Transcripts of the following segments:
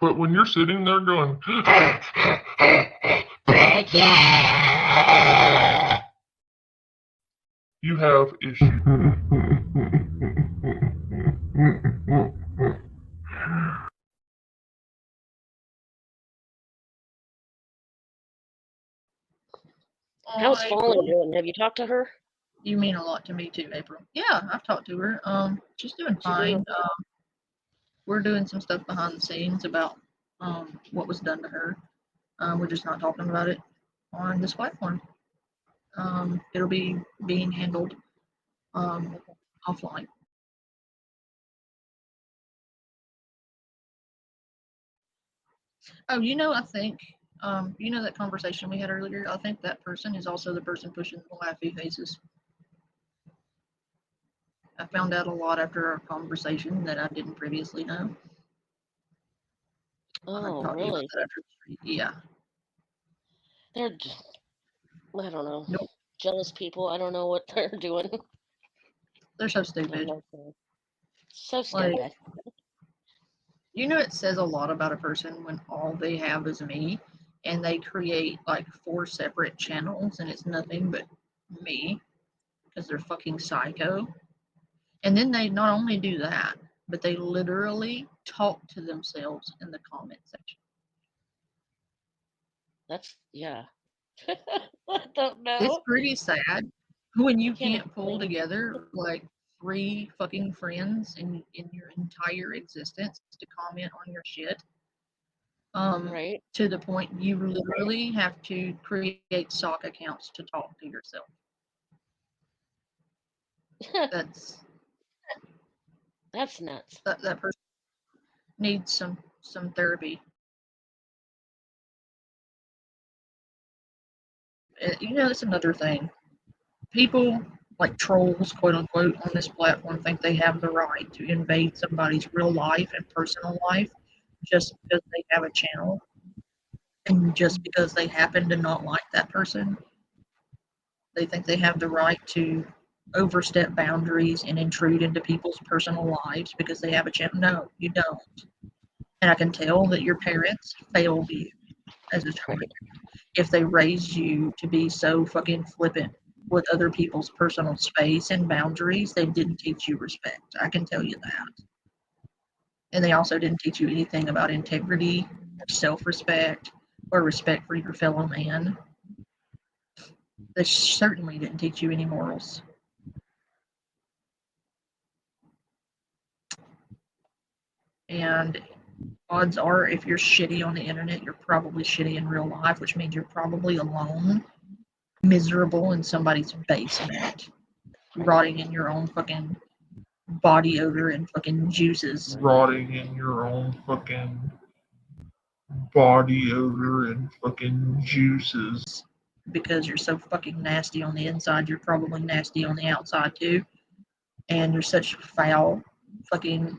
But when you're sitting there going, you have issues. How's Fallen doing? Have you talked to her? You mean a lot to me too, April. Yeah, I've talked to her. She's doing fine. We're doing some stuff behind the scenes about what was done to her. We're just not talking about it on this platform. It'll be being handled offline. Oh, I think that conversation we had earlier. I think that person is also the person pushing the laughy faces. I found out a lot after our conversation that I didn't previously know. Oh, really? Yeah. They're just, I don't know. Nope. Jealous people. I don't know what they're doing. They're so stupid. So stupid. It says a lot about a person when all they have is me, and they create like 4 separate channels, and it's nothing but me, because they're fucking psycho. And then they not only do that, but they literally talk to themselves in the comment section. Yeah. I don't know. It's pretty sad when you can't pull together like 3 fucking friends in your entire existence to comment on your shit. Right. To the point you literally have to create sock accounts to talk to yourself. That's nuts. That person needs some therapy. That's another thing. People like trolls, quote unquote, on this platform think they have the right to invade somebody's real life and personal life just because they have a channel and just because they happen to not like that person. They think they have the right to overstep boundaries and intrude into people's personal lives because they have a channel. No, you don't. And I can tell that your parents failed you as a child. If they raised you to be so fucking flippant with other people's personal space and boundaries, they didn't teach you respect. I can tell you that. And they also didn't teach you anything about integrity, self-respect, or respect for your fellow man. They certainly didn't teach you any morals. And odds are, if you're shitty on the internet, you're probably shitty in real life, which means you're probably alone, miserable in somebody's basement, rotting in your own fucking body odor and fucking juices. Rotting in your own fucking body odor and fucking juices. Because you're so fucking nasty on the inside, you're probably nasty on the outside too. And you're such foul, fucking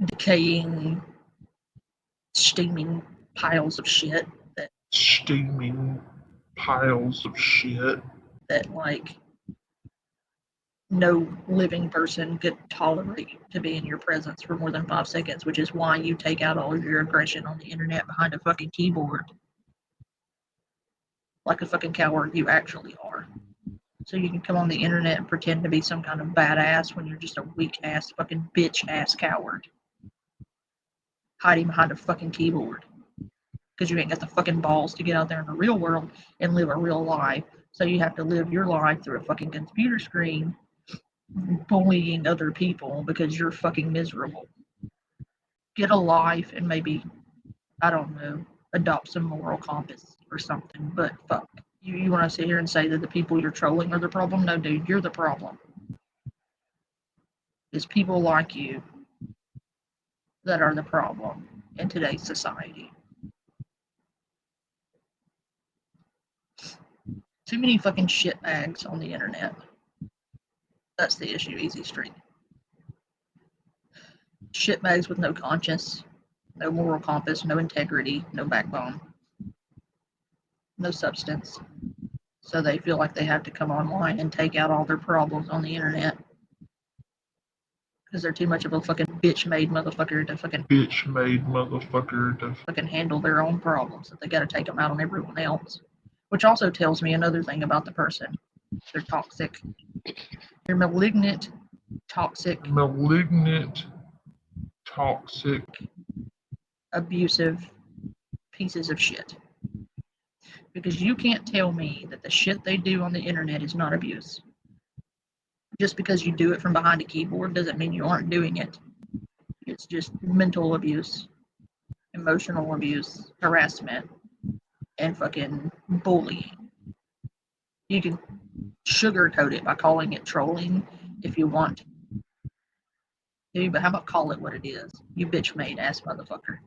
decaying, steaming piles of shit that like no living person could tolerate to be in your presence for more than 5 seconds, which is why you take out all of your aggression on the internet behind a fucking keyboard. Like a fucking coward you actually are. So you can come on the internet and pretend to be some kind of badass when you're just a weak ass fucking bitch ass coward. Hiding behind a fucking keyboard. Because you ain't got the fucking balls to get out there in the real world and live a real life. So you have to live your life through a fucking computer screen, bullying other people because you're fucking miserable. Get a life and maybe, I don't know, adopt some moral compass or something. But fuck. You want to sit here and say that the people you're trolling are the problem? No, dude, you're the problem. It's people like you that are the problem in today's society. Too many fucking shitbags on the internet. That's the issue, Easy Street. Shitbags with no conscience, no moral compass, no integrity, no backbone, no substance. So they feel like they have to come online and take out all their problems on the internet. Because they're too much of a fucking bitch-made motherfucker to fucking handle their own problems. That they got to take them out on everyone else. Which also tells me another thing about the person. They're toxic. They're malignant, toxic, abusive pieces of shit. Because you can't tell me that the shit they do on the internet is not abuse. Just because you do it from behind a keyboard doesn't mean you aren't doing it. It's just mental abuse, emotional abuse, harassment, and fucking bullying. You can sugarcoat it by calling it trolling if you want to, but how about call it what it is? You bitch-made ass motherfucker.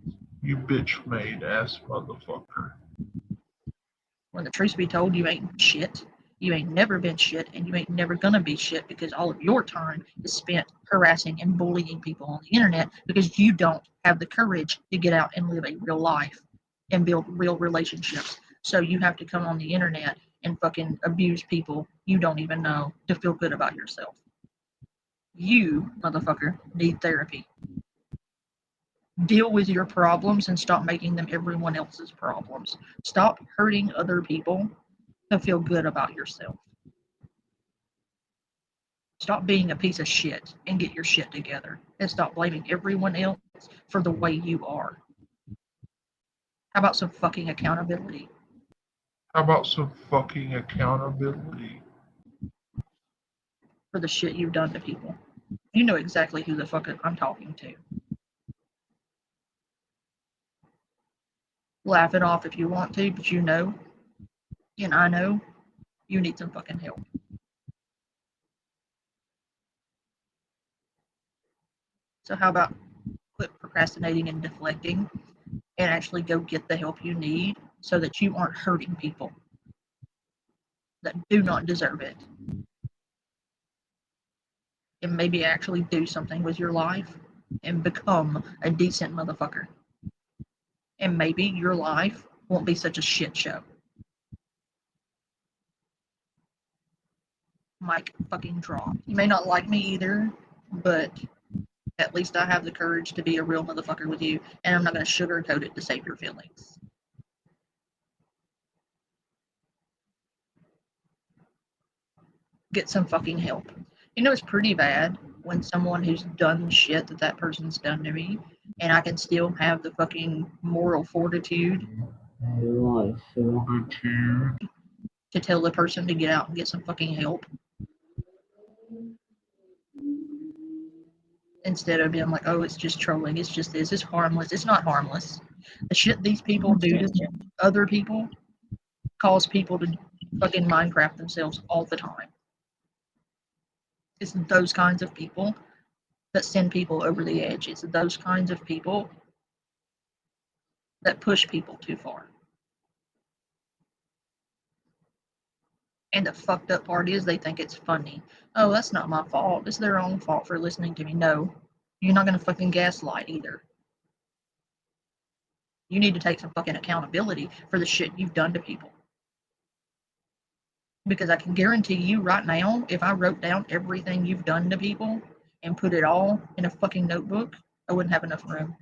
When the truth be told, you ain't shit. You ain't never been shit, and you ain't never gonna be shit because all of your time is spent harassing and bullying people on the internet because you don't have the courage to get out and live a real life and build real relationships. So you have to come on the internet and fucking abuse people you don't even know to feel good about yourself. You, motherfucker, need therapy. Deal with your problems and stop making them everyone else's problems. Stop hurting other people to feel good about yourself. Stop being a piece of shit and get your shit together. And stop blaming everyone else for the way you are. How about some fucking accountability? For the shit you've done to people. You know exactly who the fuck I'm talking to. Laugh it off if you want to, but you know, and I know, you need some fucking help. So how about quit procrastinating and deflecting and actually go get the help you need so that you aren't hurting people that do not deserve it. And maybe actually do something with your life and become a decent motherfucker. And maybe your life won't be such a shit show. Mic fucking drop. You may not like me either, but at least I have the courage to be a real motherfucker with you, and I'm not going to sugarcoat it to save your feelings. Get some fucking help. You know, it's pretty bad when someone who's done shit that person's done to me, and I can still have the fucking moral fortitude to tell the person to get out and get some fucking help. Instead of being like, oh, it's just trolling, it's just this, it's harmless. It's not harmless. The shit these people do to other people cause people to fucking Minecraft themselves all the time. It's those kinds of people that send people over the edge. It's those kinds of people that push people too far. And the fucked up part is they think it's funny. Oh, that's not my fault. It's their own fault for listening to me. No, you're not going to fucking gaslight either. You need to take some fucking accountability for the shit you've done to people. Because I can guarantee you right now, if I wrote down everything you've done to people and put it all in a fucking notebook, I wouldn't have enough room.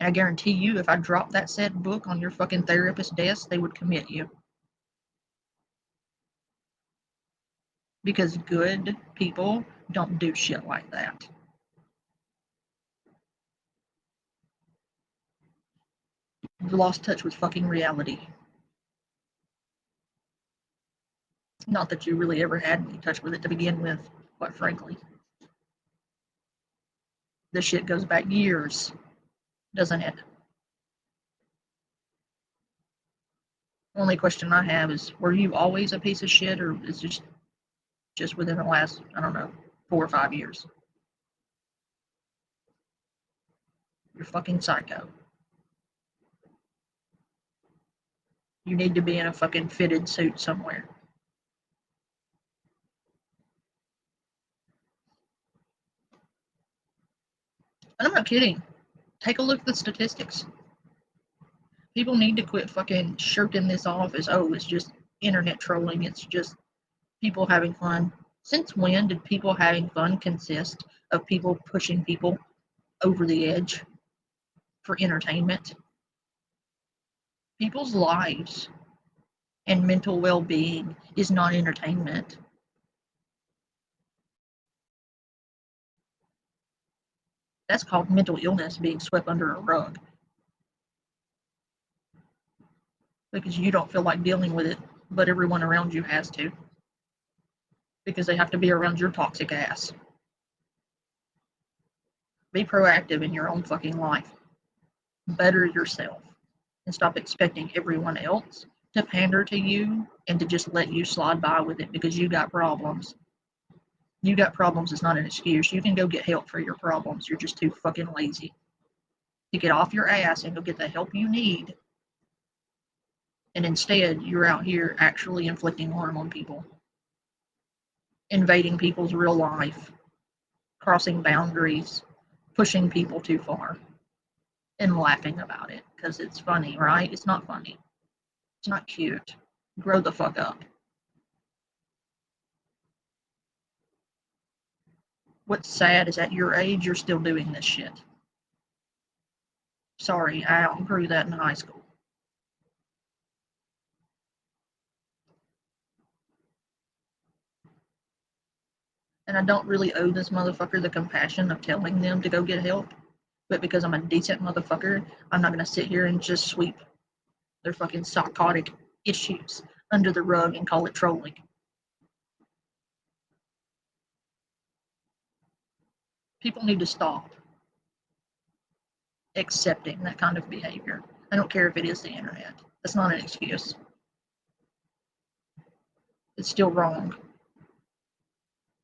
And I guarantee you, if I dropped that said book on your fucking therapist's desk, they would commit you. Because good people don't do shit like that. You lost touch with fucking reality. Not that you really ever had any touch with it to begin with, quite frankly. This shit goes back years, doesn't it? Only question I have is, were you always a piece of shit, or is it just within the last, I don't know, 4 or 5 years? You're fucking psycho. You need to be in a fucking fitted suit somewhere. And I'm not kidding. Take a look at the statistics. People need to quit fucking shirking this off as, oh, it's just internet trolling. It's just people having fun. Since when did people having fun consist of people pushing people over the edge for entertainment? People's lives and mental well-being is not entertainment. That's called mental illness being swept under a rug because you don't feel like dealing with it, but everyone around you has to because they have to be around your toxic ass. Be proactive in your own fucking life. Better yourself and stop expecting everyone else to pander to you and to just let you slide by with it because you got problems. You got problems is not an excuse. You can go get help for your problems. You're just too fucking lazy to get off your ass and go get the help you need. And instead, you're out here actually inflicting harm on people, invading people's real life, crossing boundaries, pushing people too far, and laughing about it because it's funny, right? It's not funny. It's not cute. Grow the fuck up. What's sad is at your age, you're still doing this shit. Sorry, I outgrew that in high school. And I don't really owe this motherfucker the compassion of telling them to go get help. But because I'm a decent motherfucker, I'm not going to sit here and just sweep their fucking psychotic issues under the rug and call it trolling. People need to stop accepting that kind of behavior. I don't care if it is the internet. That's not an excuse. It's still wrong.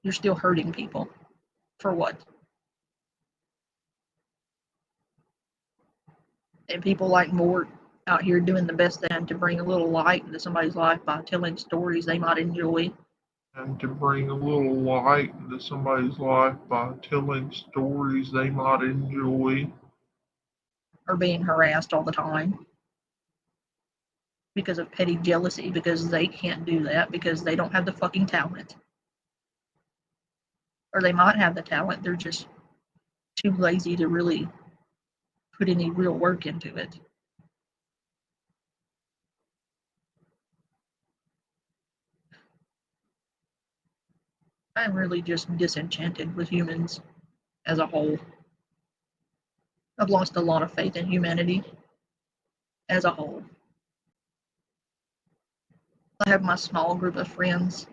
You're still hurting people. For what? And people like Mort out here doing the best they can to bring a little light into somebody's life by telling stories they might enjoy. And to bring a little light into somebody's life by telling stories they might enjoy. Or being harassed all the time because of petty jealousy, because they can't do that, because they don't have the fucking talent. Or they might have the talent, they're just too lazy to really put any real work into it. I'm really just disenchanted with humans as a whole. I've lost a lot of faith in humanity as a whole. I have my small group of friends.